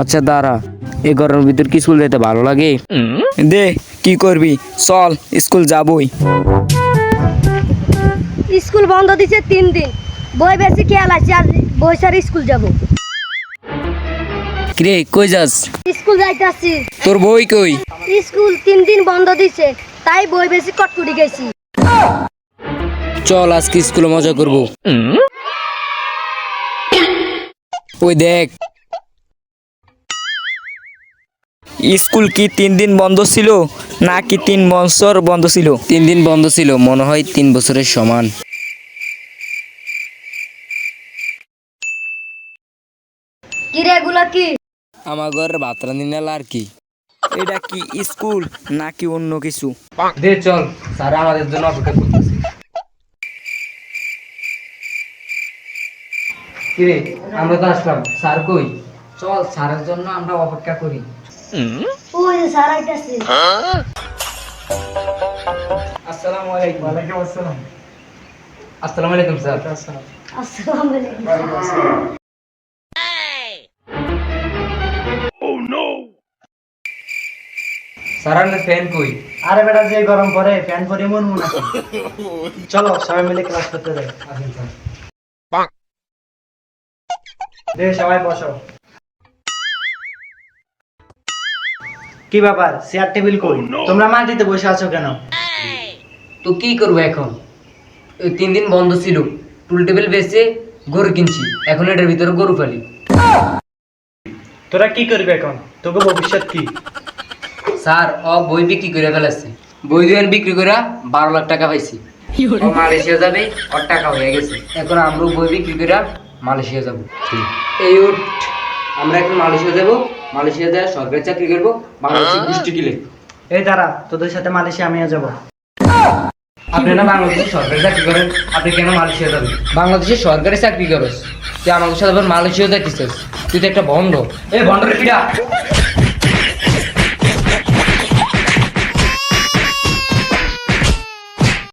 আচ্ছা দাঁড়া, এই গরমের ভিতর কি স্কুল যেতে ভালো লাগে? দে কি করবি, চল স্কুল যাবই। স্কুল বন্ধ দিছে 3 দিন, বই বেশি খেয়াল আছে আর বই সারি স্কুল যাব। কিরে কই যাস? স্কুল যাইতাছি। তোর বই কই? স্কুল 3 দিন বন্ধ দিছে, তাই বই বেশি কটকুটি গেছি। চল আজকে স্কুলে মজা করব। ওই দেখ, স্কুল কি 3 দিন বন্ধ ছিল নাকি 3 বছর বন্ধ ছিল? 3 দিন বন্ধ ছিল, মনে হয় 3 বছরের সমান। কি রে এগুলা কি? আমার ঘরের ভাত রান্ধি নাল আর কি। এটা কি স্কুল নাকি অন্য কিছু? দে চল, স্যার আমাদের জন্য অপেক্ষা করতেছে। কিরে আমরা তো আসলাম, স্যার কই? চল স্যারের জন্য আমরা অপেক্ষা করি। ওই যে স্যার আইতাছে। আসসালামু আলাইকুম। ওয়ালাইকুম আসসালাম। আসসালামু আলাইকুম স্যার। আসসালামু আলাইকুম। স্যার আপনার ফ্যান কই? আরে বেটা, যে গরম পড়ে ফ্যান পরে মন মনে আছে। চলো সবাই মিলে ক্লাস করতে যাই। আসেন স্যার। দে সবাই বসো। কি ব্যাপার, চেয়ার টেবিল কই? তোমরা মাটিতে বসে আছো কেন? তো কি করবো এখন? ওই 3 দিন বন্ধ ছিল, টুল টেবিল বেচে গরু কিনছি, এখন এটার ভিতরে গরু ফালি। তোরা কি করবি এখন? তোকে ভবিষ্যৎ কি? স্যার ও বই বিক্রি করে ফেলাচ্ছে, বই দুয়ান বিক্রি করে 12 লাখ টাকা পাইছি। ও মালয়েশিয়া যাবে, ওর টাকা হয়ে গেছে, এখন আমরা বই বিক্রি করে মালয়েশিয়া যাব। এই উঠ, আমরা এখন মালয়েশিয়া যাব, মালয়েশিয়া যায় সরকারি চাকরি করবো, বাংলাদেশি গোষ্ঠী কিলে। এই দাঁড়া, তোদের সাথে মালয়েশিয়া আমিও যাবো। আপনি না বাংলাদেশে সরকারি চাকরি করেন, আপনি কেন মালয়েশিয়া যাবেন? বাংলাদেশে সরকারি চাকরি করস, তুই আমাদের সাথে আবার মালয়েশিয়া যাচ্ছিস? তুই তো একটা ভণ্ড। এই ভণ্ডরে পিড়া।